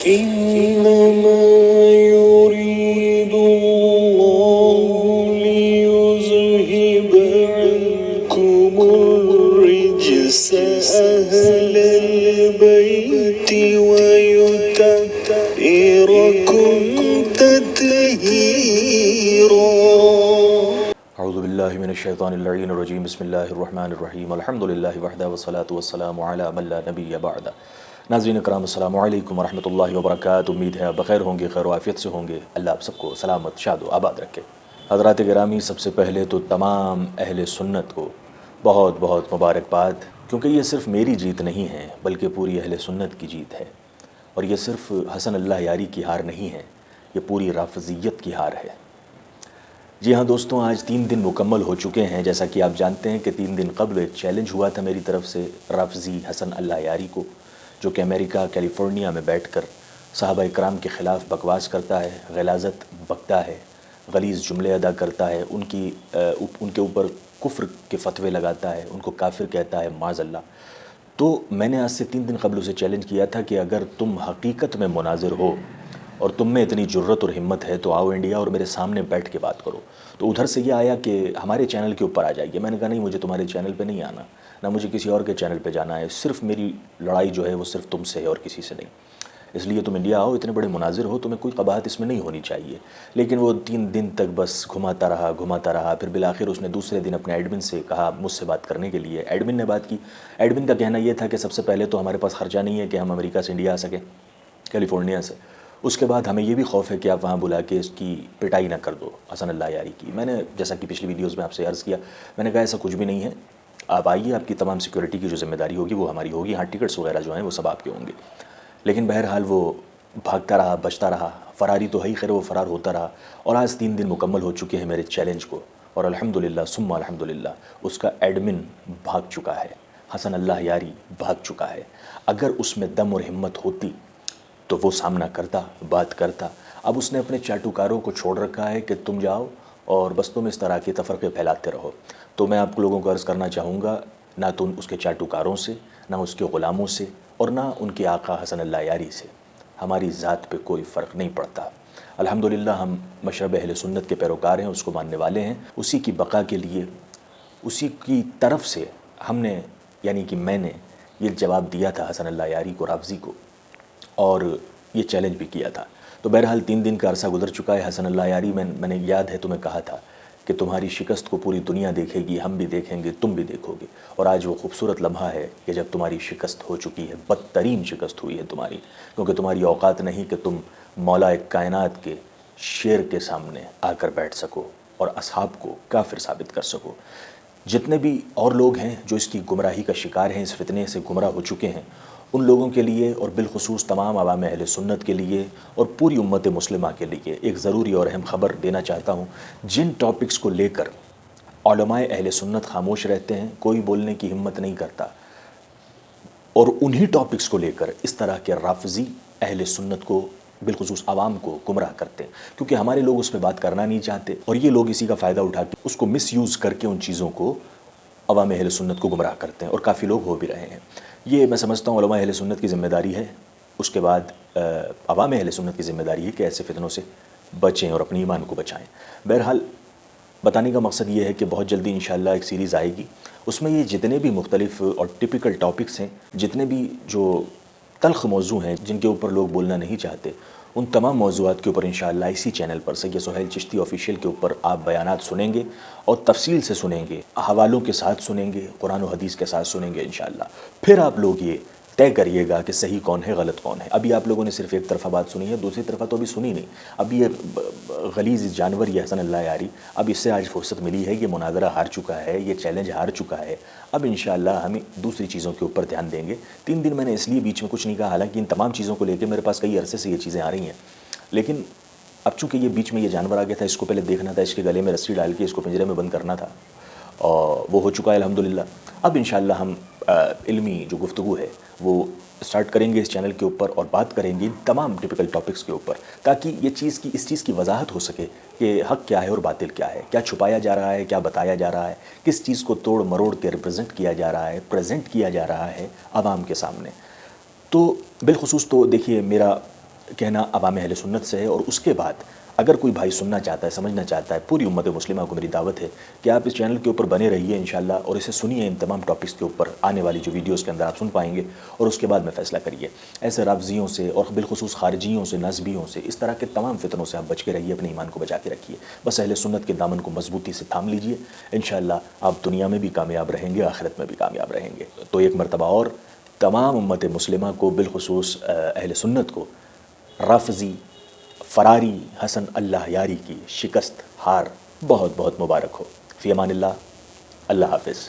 إنما يريد الله ليذهب عنكم الرجس أهل البيت ويطهركم تطهيرا. اعوذ باللہ من الشیطان اللعین الرجیم. بسم اللہ الرحمن الرحیم. الحمدللہ وحدہ والصلاة والسلام علی من لا نبی بعد. ناظرین اکرام السلام علیکم ورحمۃ اللہ وبرکاتہ. امید ہے آپ بخیر ہوں گے، خیر و عافیت سے ہوں گے. اللہ آپ سب کو سلامت شاد و آباد رکھے. حضرات گرامی، سب سے پہلے تو تمام اہل سنت کو بہت بہت مبارکباد، کیونکہ یہ صرف میری جیت نہیں ہے بلکہ پوری اہل سنت کی جیت ہے. اور یہ صرف حسن اللہ یاری کی ہار نہیں ہے، یہ پوری رافضیت کی ہار ہے. جی ہاں دوستوں، آج 3 دن مکمل ہو چکے ہیں. جیسا کہ آپ جانتے ہیں کہ 3 دن قبل ایک چیلنج ہوا تھا میری طرف سے رافضی حسن اللہ یاری کو، جو کہ امریکہ کیلیفورنیا میں بیٹھ کر صحابہ اکرام کے خلاف بکواس کرتا ہے، غلاظت بکتا ہے، غلیظ جملے ادا کرتا ہے، ان کے اوپر کفر کے فتوے لگاتا ہے، ان کو کافر کہتا ہے معاذ اللہ. تو میں نے آج سے 3 دن قبل اسے چیلنج کیا تھا کہ اگر تم حقیقت میں مناظر ہو اور تم میں اتنی جرت اور ہمت ہے تو آؤ انڈیا اور میرے سامنے بیٹھ کے بات کرو. تو ادھر سے یہ آیا کہ ہمارے چینل کے اوپر آ جائیے. میں نے کہا نہیں، مجھے تمہارے چینل پہ نہیں آنا، نہ مجھے کسی اور کے چینل پہ جانا ہے. صرف میری لڑائی جو ہے وہ صرف تم سے ہے اور کسی سے نہیں. اس لیے تم انڈیا آؤ، اتنے بڑے مناظر ہو، تمہیں کوئی قباحت اس میں نہیں ہونی چاہیے. لیکن وہ 3 دن تک بس گھماتا رہا. پھر بالآخر اس نے دوسرے دن اپنے ایڈمن سے کہا مجھ سے بات کرنے کے لیے. ایڈمن نے بات کی. ایڈمن کا کہنا یہ تھا کہ سب سے پہلے تو ہمارے پاس خرچہ نہیں ہے کہ ہم امریکہ سے انڈیا آ سکیں، کیلیفورنیا سے. اس کے بعد ہمیں یہ بھی خوف ہے کہ آپ وہاں بلا کے اس کی پٹائی نہ کر دو حسن اللہ یاری کی. میں نے جیسا کہ پچھلی ویڈیوز میں آپ سے عرض کیا، میں نے کہا ایسا کچھ بھی نہیں ہے. آپ آئیے، آپ کی تمام سیکورٹی کی جو ذمہ داری ہوگی وہ ہماری ہوگی. ہاں، ٹکٹس وغیرہ جو ہیں وہ سب آپ کے ہوں گے. لیکن بہرحال وہ بھاگتا رہا، بچتا رہا. فراری تو ہے ہی، خیر وہ فرار ہوتا رہا. اور آج 3 دن مکمل ہو چکے ہیں میرے چیلنج کو، اور الحمدللہ ثم الحمدللہ اس کا ایڈمن بھاگ چکا ہے. حسن اللہ یاری بھاگ چکا ہے. اگر اس میں دم اور ہمت ہوتی تو وہ سامنا کرتا، بات کرتا. اب اس نے اپنے چاٹوکاروں کو چھوڑ رکھا ہے کہ تم جاؤ اور بس تم اس طرح کے تفرقے پھیلاتے رہو. تو میں آپ لوگوں کو عرض کرنا چاہوں گا، نہ تو اس کے چاٹوکاروں سے، نہ اس کے غلاموں سے، اور نہ ان کے آقا حسن اللہ یاری سے ہماری ذات پہ کوئی فرق نہیں پڑتا. الحمدللہ ہم مشرب اہل سنت کے پیروکار ہیں، اس کو ماننے والے ہیں. اسی کی بقا کے لیے، اسی کی طرف سے ہم نے، یعنی کہ میں نے یہ جواب دیا تھا حسن اللہ یاری کو، رافضی کو، اور یہ چیلنج بھی کیا تھا. تو بہرحال 3 دن کا عرصہ گزر چکا ہے. حسن اللہ یاری، میں نے یاد ہے تمہیں کہا تھا کہ تمہاری شکست کو پوری دنیا دیکھے گی، ہم بھی دیکھیں گے، تم بھی دیکھو گے. اور آج وہ خوبصورت لمحہ ہے کہ جب تمہاری شکست ہو چکی ہے، بدترین شکست ہوئی ہے تمہاری، کیونکہ تمہاری اوقات نہیں کہ تم مولا کائنات کے شیر کے سامنے آ کر بیٹھ سکو اور اصحاب کو کافر ثابت کر سکو. جتنے بھی اور لوگ ہیں جو اس کی گمراہی کا شکار ہیں، اس فتنے سے گمراہ ہو چکے ہیں، ان لوگوں کے لیے اور بالخصوص تمام عوام اہل سنت کے لیے اور پوری امت مسلمہ کے لیے ایک ضروری اور اہم خبر دینا چاہتا ہوں. جن ٹاپکس کو لے کر علماء اہل سنت خاموش رہتے ہیں، کوئی بولنے کی ہمت نہیں کرتا، اور انہی ٹاپکس کو لے کر اس طرح کے رافضی اہل سنت کو بالخصوص عوام کو گمراہ کرتے ہیں، کیونکہ ہمارے لوگ اس پہ بات کرنا نہیں چاہتے، اور یہ لوگ اسی کا فائدہ اٹھا کے اس کو مس یوز کر کے ان چیزوں کو عوام اہل سنت کو گمراہ کرتے ہیں، اور کافی لوگ ہو بھی رہے ہیں. یہ میں سمجھتا ہوں علماء اہل سنت کی ذمہ داری ہے. اس کے بعد عوام اہل سنت کی ذمہ داری ہے کہ ایسے فتنوں سے بچیں اور اپنی ایمان کو بچائیں. بہرحال بتانے کا مقصد یہ ہے کہ بہت جلدی انشاءاللہ ایک سیریز آئے گی. اس میں یہ جتنے بھی مختلف اور ٹپیکل ٹاپکس ہیں، جتنے بھی جو تلخ موضوع ہیں جن کے اوپر لوگ بولنا نہیں چاہتے، ان تمام موضوعات کے اوپر انشاءاللہ اسی چینل پر سید سہیل چشتی آفیشیل کے اوپر آپ بیانات سنیں گے، اور تفصیل سے سنیں گے، حوالوں کے ساتھ سنیں گے، قرآن و حدیث کے ساتھ سنیں گے انشاءاللہ. پھر آپ لوگ یہ طے کریے گا کہ صحیح کون ہے، غلط کون ہے. ابھی آپ لوگوں نے صرف ایک طرفہ بات سنی ہے، دوسری طرفہ تو ابھی سنی نہیں. اب یہ غلیظ جانور یہ حسن اللہ یاری، اب اس سے آج فرصت ملی ہے. یہ مناظرہ ہار چکا ہے، یہ چیلنج ہار چکا ہے. اب انشاءاللہ ہم دوسری چیزوں کے اوپر دھیان دیں گے. 3 دن میں نے اس لیے بیچ میں کچھ نہیں کہا، حالانکہ ان تمام چیزوں کو لے کے میرے پاس کئی عرصے سے یہ چیزیں آ رہی ہیں، لیکن اب چونکہ یہ بیچ میں یہ جانور آ گیا تھا، اس کو پہلے دیکھنا تھا، اس کے گلے میں رسی ڈال کے اس کو پنجرے میں بند کرنا تھا، اور وہ ہو چکا ہے الحمدللہ. اب انشاءاللہ ہم علمی جو گفتگو ہے وہ سٹارٹ کریں گے اس چینل کے اوپر، اور بات کریں گے تمام ٹپیکل ٹاپکس کے اوپر، تاکہ یہ اس چیز کی وضاحت ہو سکے کہ حق کیا ہے اور باطل کیا ہے، کیا چھپایا جا رہا ہے، کیا بتایا جا رہا ہے، کس چیز کو توڑ مروڑ کے ریپرزنٹ کیا جا رہا ہے، پریزنٹ کیا جا رہا ہے عوام کے سامنے. تو بالخصوص تو دیکھیے، میرا کہنا عوام اہل سنت سے ہے، اور اس کے بعد اگر کوئی بھائی سننا چاہتا ہے، سمجھنا چاہتا ہے، پوری امت مسلمہ کو میری دعوت ہے کہ آپ اس چینل کے اوپر بنے رہیے انشاءاللہ، اور اسے سنیے ان تمام ٹاپکس کے اوپر، آنے والی جو ویڈیوز کے اندر آپ سن پائیں گے، اور اس کے بعد میں فیصلہ کریے۔ ایسے رافضیوں سے اور بالخصوص خارجیوں سے، نصبیوں سے، اس طرح کے تمام فتنوں سے آپ بچ کے رہیے، اپنے ایمان کو بچا کے رکھیے، بس اہل سنت کے دامن کو مضبوطی سے تھام لیجئے، انشاءاللہ آپ دنیا میں بھی کامیاب رہیں گے، آخرت میں بھی کامیاب رہیں گے۔ تو ایک مرتبہ اور تمام امت مسلمہ کو، بالخصوص اہل سنت کو، رافضی فراری حسن اللہ یاری کی شکست، ہار بہت بہت مبارک ہو۔ فی امان اللہ، اللہ حافظ۔